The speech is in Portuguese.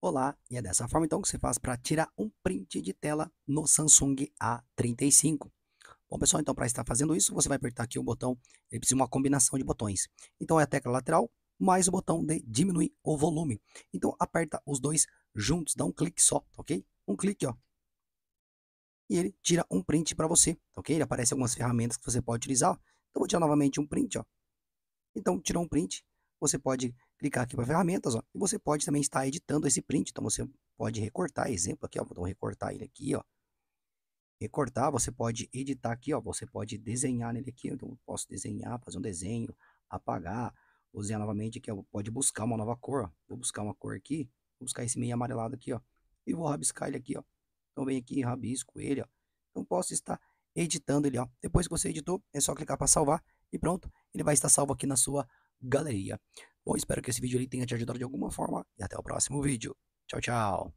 Olá, e é dessa forma então que você faz para tirar um print de tela no Samsung A35. Bom, pessoal, então para estar fazendo isso, você vai apertar aqui o botão, ele precisa de uma combinação de botões. Então é a tecla lateral mais o botão de diminuir o volume. Então aperta os dois juntos, dá um clique só, tá ok? Um clique, ó. E ele tira um print para você, tá ok? Ele aparece algumas ferramentas que você pode utilizar. Então vou tirar novamente um print, ó. Então, tirou um print, você pode clicar aqui para ferramentas, ó, e você pode também estar editando esse print. Então, você pode recortar, exemplo aqui, ó, vou recortar ele aqui, ó. Recortar, você pode editar aqui, ó, você pode desenhar nele aqui. Então, eu posso desenhar, fazer um desenho, apagar, desenhar novamente aqui, ó, pode buscar uma nova cor, ó. Vou buscar uma cor aqui, vou buscar esse meio amarelado aqui, ó, e vou rabiscar ele aqui, ó. Então, vem aqui, rabisco ele, ó. Então, posso estar editando ele, ó. Depois que você editou, é só clicar para salvar e pronto, ele vai estar salvo aqui na sua galeria. Bom, espero que esse vídeo aí tenha te ajudado de alguma forma e até o próximo vídeo. Tchau, tchau.